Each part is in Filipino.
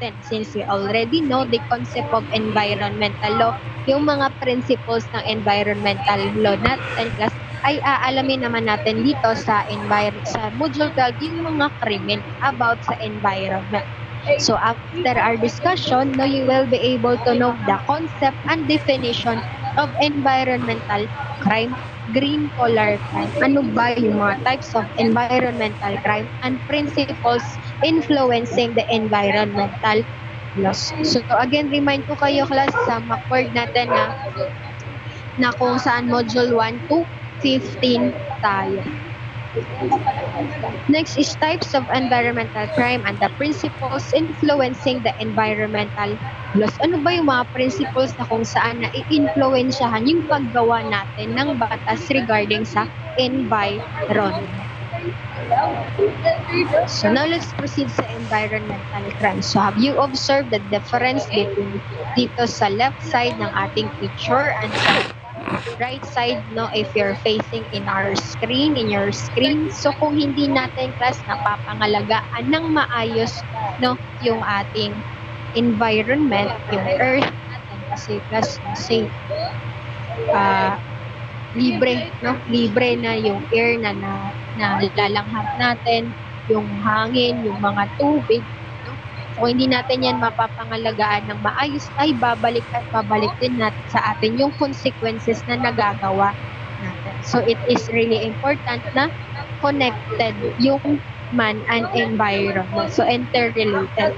natin. Since we already know the concept of environmental law, yung mga principles ng environmental law natin, class, ay aalamin naman natin dito sa Module 12 yung mga krimen about sa environment. So after our discussion, no, you will be able to know the concept and definition of environmental crime, green collar crime. Ano ba yung mga types of environmental crime and principles influencing the environmental laws. So again, remind ko kayo class sa MacWord natin na kung saan module 1 to 15 tayo. Next is types of environmental crime and the principles influencing the environmental laws. Ano ba yung mga principles na kung saan na i-influensyahan yung paggawa natin ng batas regarding sa environment? So now let's proceed sa environmental crime. So have you observed the difference between dito sa left side ng ating picture and sa right side, no, if you're facing in your screen. So kung hindi natin class napapangalagaan ng maayos, no, yung ating environment, yung earth natin, kasi class libre na yung air na lalanghap natin, yung hangin, yung mga tubig, no? Kung hindi natin yan mapapangalagaan ng maayos, ay babalik at babalik din natin sa atin yung consequences na nagagawa natin. So it is really important na connected yung man and environment. So interrelated.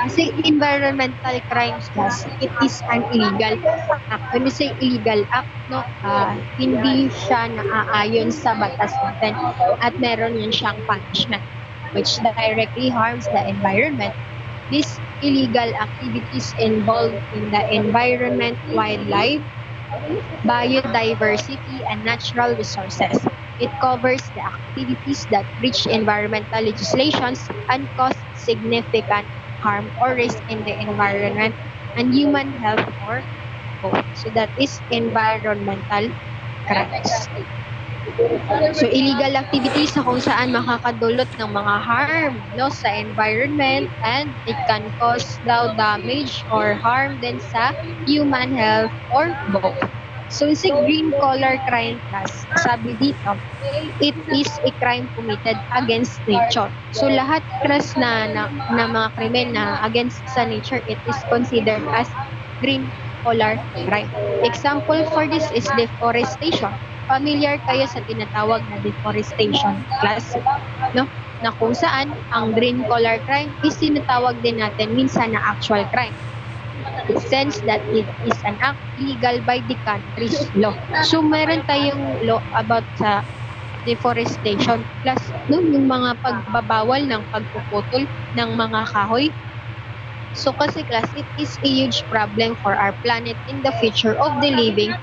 Kasi environmental crimes class, it is an illegal act. When we say illegal act, no, hindi siya naaayon sa batas natin at meron yun siyang punishment which directly harms the environment. These illegal activities involved in the environment, wildlife, biodiversity, and natural resources. It covers the activities that breach environmental legislations and cause significant harm or risk in the environment and human health or both. So that is environmental crimes. So illegal activities na kung saan makakadulot ng mga harm, no, sa environment, and it can cause daw damage or harm din sa human health or both. So si green collar crime class, sabi dito, it is a crime committed against nature. So lahat class na mga krimen na against sa nature, it is considered as green collar crime. Example for this is deforestation. Familiar kayo sa tinatawag na deforestation class, no? Na kung saan ang green collar crime is tinatawag din natin minsan na actual crime. It sense that it is an act legal by the country's law. So meron tayong law about sa deforestation plus no, yung mga pagbabawal ng pagpuputol ng mga kahoy. So kasi class, it is a huge problem for our planet in the future of the living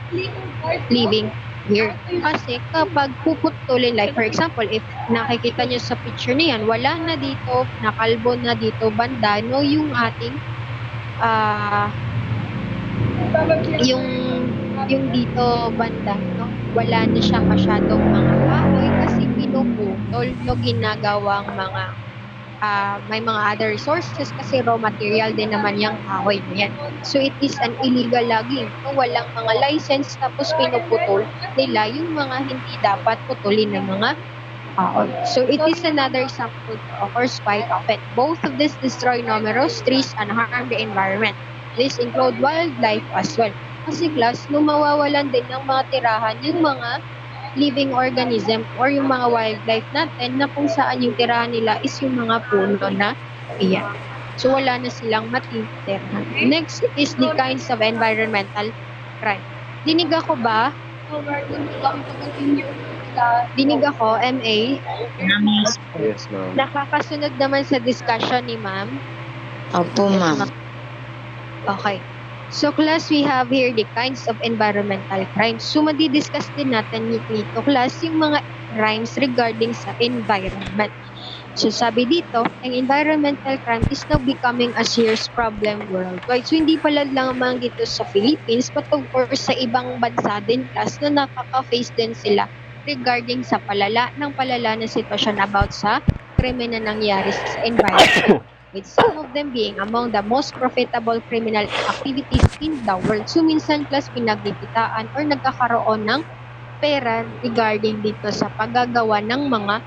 here. Kasi kapag puputulin, like for example, if nakikita nyo sa picture niyan, wala na dito, nakalbo na dito banda, no, yung ating yung dito banda, no, wala na siya masyadong mga kahoy kasi pinuputol, no, ginagawang mga may mga other resources kasi raw material din naman yung kahoy na yan. So it is an illegal logging. No, walang mga license tapos pinuputol nila yung mga hindi dapat putulin ng mga kahoy. So it is another example that occurs quite often. Both of these destroy numerous trees and harm the environment. This include wildlife as well. Kasi class, nung mawawalan din ng mga tirahan yung mga living organism or yung mga wildlife natin na kung saan yung tirahan nila is yung mga puno na iyan. So wala na silang matitirahan. Next is the kinds of environmental crime. Dinig ako ba? Dinig ako, MA? Yes, ma'am. Nakakasunod naman sa discussion ni ma'am? Opo, ma'am. Okay. So class, we have here the kinds of environmental crimes. So madi-discuss din natin dito class yung mga crimes regarding sa environment. So sabi dito, ang environmental crime is now becoming a serious problem worldwide. So hindi pala lang dito sa Philippines, but of course sa ibang bansa din class na nakaka-face din sila regarding sa palala na sitwasyon about sa krimen na nangyari sa environment. with some of them being among the most profitable criminal activities in the world. So minsan class pinagkikitaan or nagkakaroon ng pera regarding dito sa paggagawa ng mga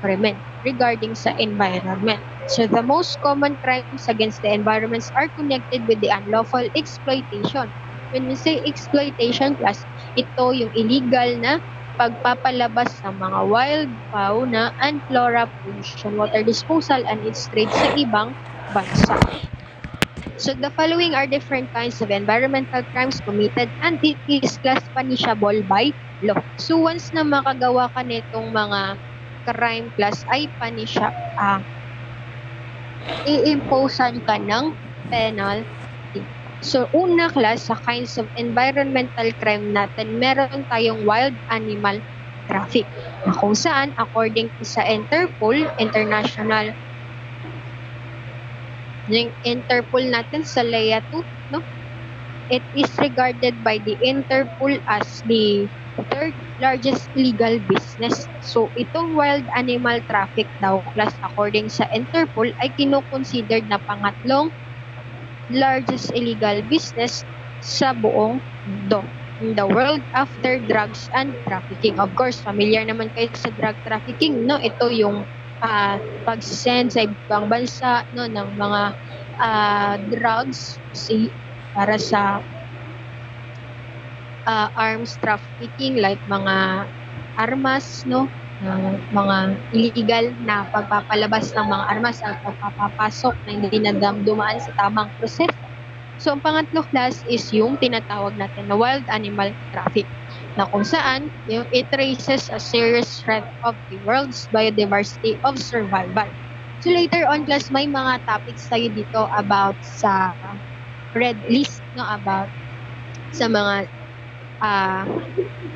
krimen regarding sa environment. So the most common crimes against the environments are connected with the unlawful exploitation. When we say exploitation class, ito yung illegal na pagpapalabas ng mga wild fauna and flora, pollution, water disposal, and its trade sa ibang bansa. So the following are different kinds of environmental crimes committed and it is class punishable by law. So once na makagawa ka nitong mga crime class ay i-imposean ka ng penalty. So, una class, sa kinds of environmental crime natin, meron tayong wild animal traffic. Na kung saan, according sa Interpol, yung Interpol natin sa LEA 2, no? It is regarded by the Interpol as the third largest illegal business. So, itong wild animal traffic daw class according sa Interpol ay kinoconsidered na pangatlong largest illegal business sa buong mundo in the world after drugs and trafficking. Of course, familiar naman kayo sa drug trafficking, no? Ito yung pag-send sa ibang bansa, no, ng mga drugs para sa arms trafficking like mga armas, no, mga illegal na pagpapalabas ng mga armas at pagpapapasok na hindi na dumaan sa tamang proseso. So, ang pangatlo class is yung tinatawag natin na wild animal traffic na kung saan it raises a serious threat of the world's biodiversity of survival. So, later on class, may mga topics tayo dito about sa red list, no, about sa mga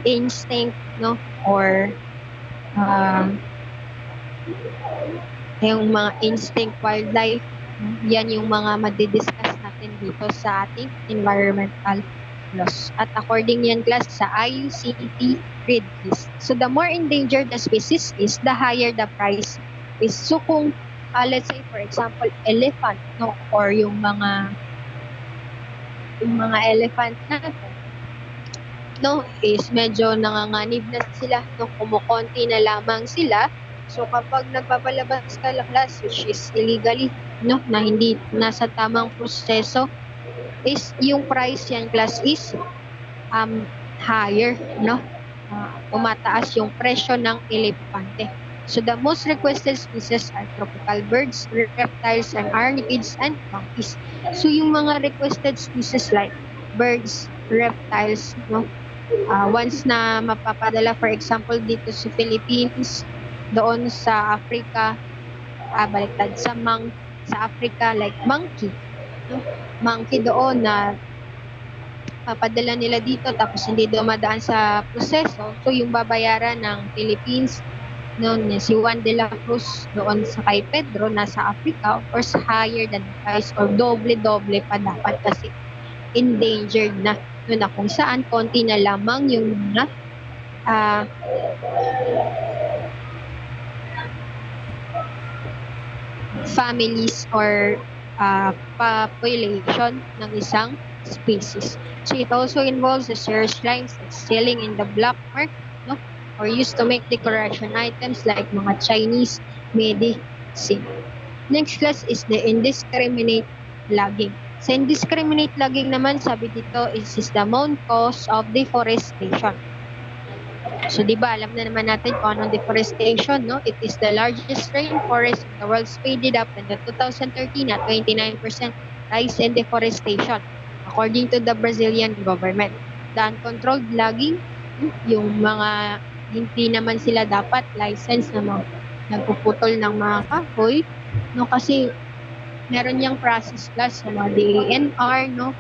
instinct, no, or yung mga instinct wildlife. Yan yung mga madidiscuss natin dito sa ating environmental laws. At according yan class sa IUCT red list. So the more endangered the species is, the higher the price is. So kung let's say for example elephant, no, or yung mga elephant natin, no, is medyo nanganganib na sila, no, kumukonti na lamang sila. So kapag nagpapalabas ka lang class, which is illegally, no, na hindi nasa tamang proseso, is yung price yan class is higher, no, umataas yung presyo ng elepante. So the most requested species are tropical birds, reptiles, and arachnids and monkeys. So yung mga requested species like birds, reptiles, no, once na mapapadala for example dito sa Philippines, doon sa Africa, baliktad sa Africa like monkey, no? Monkey doon na papadala nila dito tapos hindi dumadaan sa proseso, so yung babayaran ng Philippines noon si Juan de la Cruz doon sa kay Pedro nasa Africa, of course higher than the price or doble pa dapat kasi endangered na, no, na kung saan konti na lamang yung mga families or population ng isang species. So it also involves the serious crimes like selling in the black market, no, or used to make decoration items like mga Chinese medicine. Next class is the indiscriminate logging. Sa indiscriminate logging naman, sabi dito is the main cause of deforestation. So, di ba, alam na naman natin kung anong deforestation, no? It is the largest rainforest in the world, speeded up in the 2013 at 29% rise in deforestation, according to the Brazilian government. The uncontrolled logging, yung mga hindi naman sila dapat license na mga nagpuputol ng mga kahoy, no? Kasi meron yung process class sa mga DENR, no?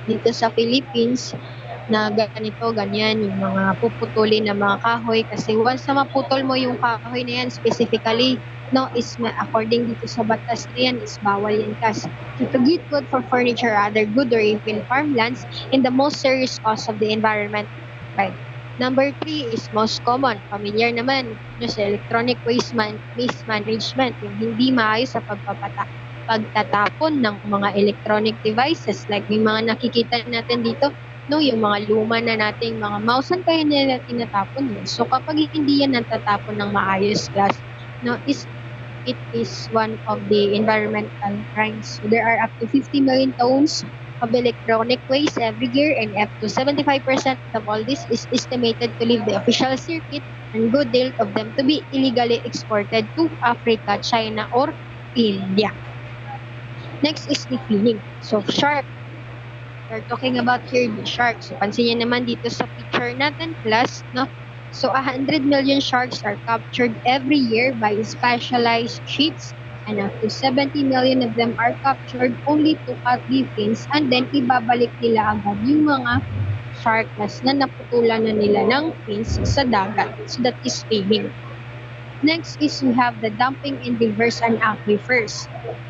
Dito sa Philippines, na ganito, ganyan, yung mga puputulin ng mga kahoy. Kasi once na maputol mo yung kahoy na yan, specifically, no, is according dito sa batas na yan, is bawal yan kasi. So, to get wood for furniture, other good or even farmlands, in the most serious cause of the environment, right? Number 3 is most common. Familiar naman, no, sa electronic waste management, yung hindi maayos sa pagpapata pagtatapon ng mga electronic devices like yung mga nakikita natin dito, no, yung mga luma na nating mga mouse, saan kaya nila tinatapon yun? So kapag hindi yan natatapon ng maayos, class, no, it is one of the environmental crimes. So there are up to 50 million tons of electronic waste every year, and up to 75% of all this is estimated to leave the official circuit, and good deal of them to be illegally exported to Africa, China, or India. Next is the feeding. So shark. We're talking about here the sharks. So pansin niyo naman dito sa picture natin, class, no? So 100 million sharks are captured every year by specialized ships, and up to 70 million of them are captured only to cut the fins, and then ibabalik nila agad yung mga sharkless na naputulan na nila ng fins sa dagat. So that is feeding. Next is we have the dumping in rivers and aquifers.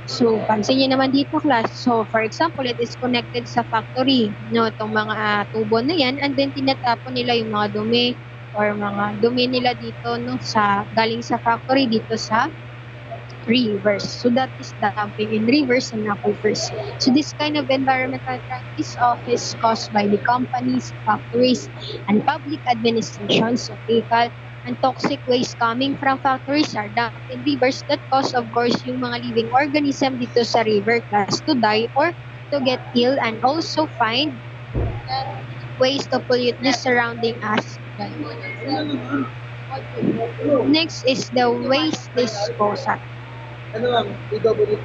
So, pansin niyo naman dito, class. So, for example, it is connected sa factory. No, itong mga tubo na yan, and then tinatapon nila yung mga dumi or mga dumi nila dito, no, galing sa factory dito sa rivers. So that is dumping in rivers and aquifers. So this kind of environmental crime is often caused by the companies, factories, and public administrations. So fecal and toxic waste coming from factories are dumped in rivers that cause, of course, yung mga living organism dito sa river class to die or to get ill, and also find ways to pollute the surrounding us. Next is the waste disposal. Ano lang, PWD.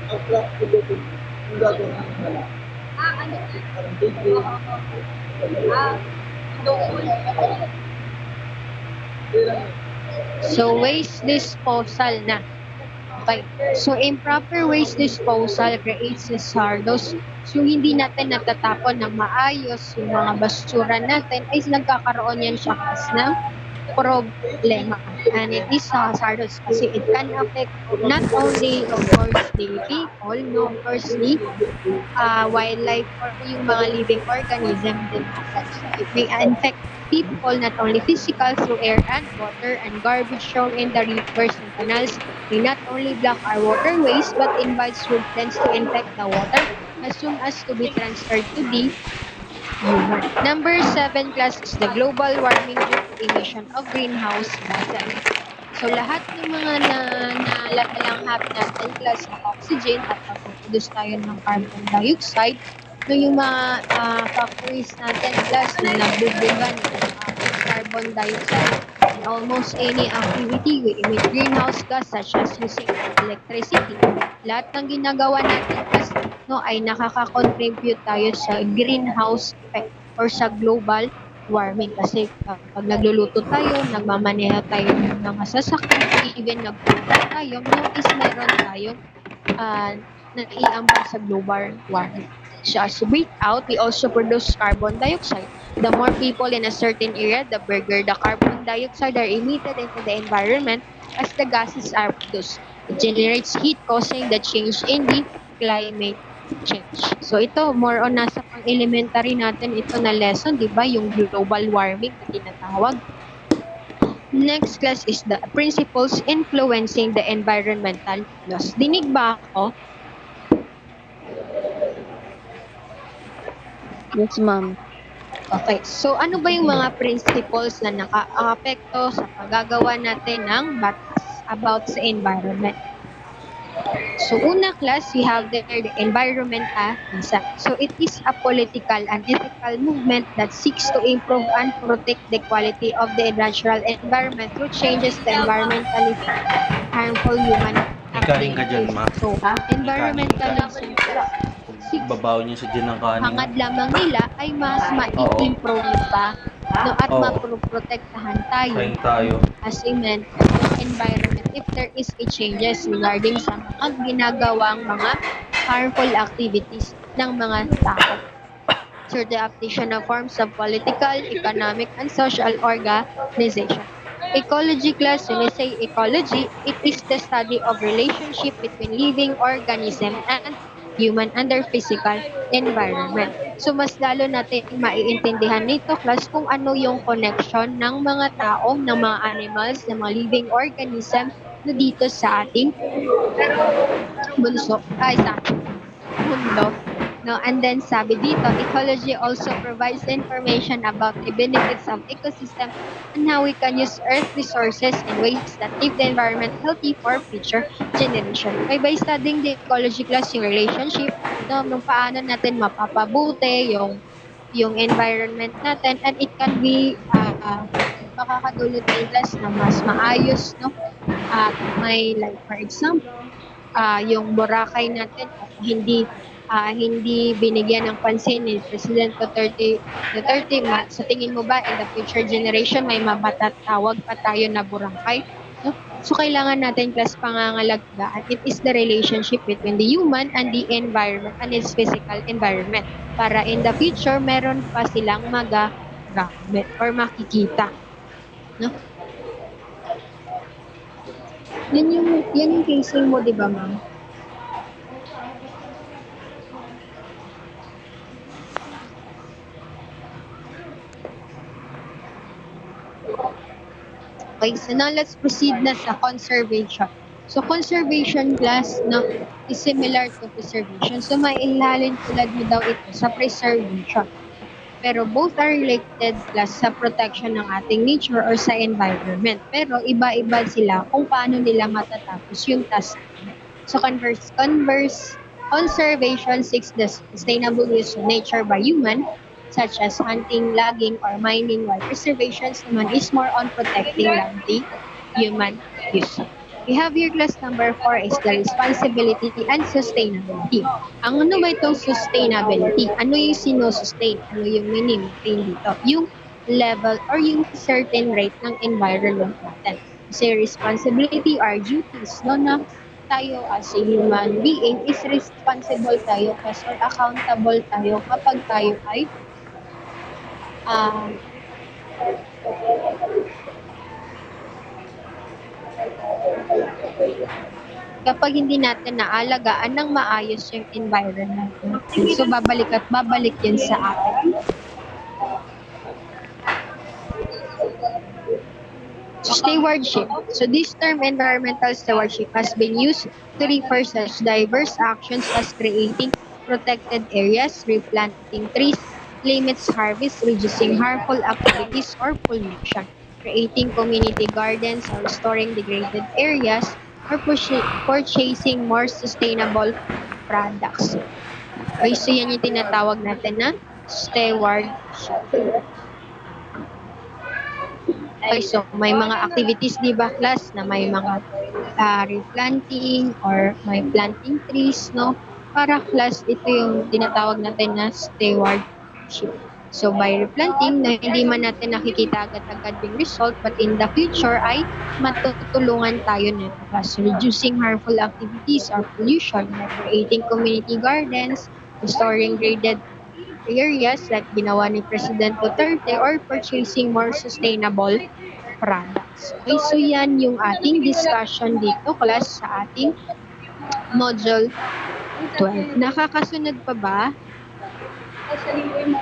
Ang flat PWD. Yung gagawin ng wala. Ano? Parang baby. So, waste disposal na. Okay. So, improper waste disposal creates hazardous. So, hindi natin natatapon ng maayos yung mga basura natin, ay nagkakaroon yan siya ng problema. And it is hazardous kasi it can affect not only, of course, the people, no, of course, the wildlife or yung mga living organism din natin. So, it may infect people not only physical through air and water, and garbage thrown in the rivers and canals may not only block our waterways but invites rodents to infect the water as soon as to be transferred to the human. Number 7, class, is the global warming due to emission of greenhouse gases. So, lahat ng mga nalalanghap natin, class, ng oxygen at pag-produce tayo ng carbon dioxide, no, yung mga factories natin, class, na nagbubugan ng carbon dioxide, and almost any activity we emit greenhouse gas such as using electricity. Lahat ng ginagawa natin, class, no, ay nakaka-contribute tayo sa greenhouse effect or sa global warming, kasi pag nagluluto tayo, nagmamaneho tayo ng mga sasakyan, even nagpupunta tayo, no, is meron tayong naiambag sa global warming. So as we breathe out, we also produce carbon dioxide. The more people in a certain area, the bigger the carbon dioxide are emitted into the environment as the gases are produced. It generates heat, causing the change in the climate change. So ito, more on nasa pang-elementary natin ito na lesson, di ba? Yung global warming na tinatawag. Next, class, is the principles influencing the environmental laws. Dinig ba ako? Yes, ma'am. Okay. So ano ba yung mga principles na naka-apekto sa paggagawa natin ng batas about sa environment? So, una, class, we have there the environmentalism. So, it is a political and ethical movement that seeks to improve and protect the quality of the natural environment through changes to environmentally harmful human Ikain ka dyan, ma. activities. So, environmentalism seeks Babaw niyo sa dyan ng kanin. hangad lamang nila ay mas ma-improve pa, no, at Oo. maproprotektahan tayo Kain tayo. as a mental environment if there is a changes regarding sa mga ginagawang mga harmful activities ng mga tao. Through the application of forms of political, economic, and social organization. Ecology, class, when we say ecology, it is the study of relationship between living organism and human and their physical environment. So, mas lalo natin maiintindihan nito, class, kung ano yung connection ng mga tao, ng mga animals, ng mga living organism dito sa ating sa mundo. No, and then sabi dito, ecology also provides information about the benefits of ecosystem and how we can use earth resources in ways that keep the environment healthy for future generation. Okay, by studying the ecology class, yung relationship, no, nung paano natin mapapabuti yung environment natin, and it can be makakadulot din class na mas maayos, no, at may like for example yung Boracay natin hindi binigyan ng pansin ni President Duterte. Sa tingin mo ba in the future generation may mapatatawag pa tayo na Boracay? No? So kailangan natin class pangangalagaan. It is the relationship between the human and the environment and its physical environment para in the future meron pa silang magagamit or makikita. No? Yan yung casing mo, di ba, ma'am? Okay, so now let's proceed na sa conservation. So conservation class no, is similar to preservation. So mailalin tulad mo daw ito sa preservation. Pero both are related class sa protection ng ating nature or sa environment. Pero iba-iba sila kung paano nila matatapos yung task. So conservation seeks the sustainable use of nature by human such as hunting, logging, or mining, while preservation naman is more on protecting the human use. We have your class number 4 is the responsibility and sustainability. Ang ano ba itong sustainability? Ano yung sino-sustain? Ano yung mini-maintain dito? Yung level or yung certain rate ng environment natin. Kasi responsibility are duties, no, na tayo as a human being is responsible tayo kasi or accountable tayo kapag tayo ay um, kapag hindi natin naalagaan ng maayos yung environment natin. So, babalik at babalik yun sa atin. So, stewardship. So, this term environmental stewardship has been used to refer such diverse actions as creating protected areas, replanting trees, limits harvest, reducing harmful activities or pollution, creating community gardens or restoring degraded areas, or purchasing more sustainable products. Okay, so yan yung tinatawag natin na stewardship. Okay, so may mga activities, di ba, class, na may mga replanting or may planting trees, no? Para class, ito yung tinatawag natin na stewardship. So, by replanting, na hindi man natin nakikita agad-agad yung result, but in the future ay matutulungan tayo nito. Class, reducing harmful activities or pollution, like creating community gardens, restoring graded areas like ginawa ni President Duterte, or purchasing more sustainable products. Okay, so yan yung ating discussion dito, class, sa ating module 12. Nakakasunod pa ba?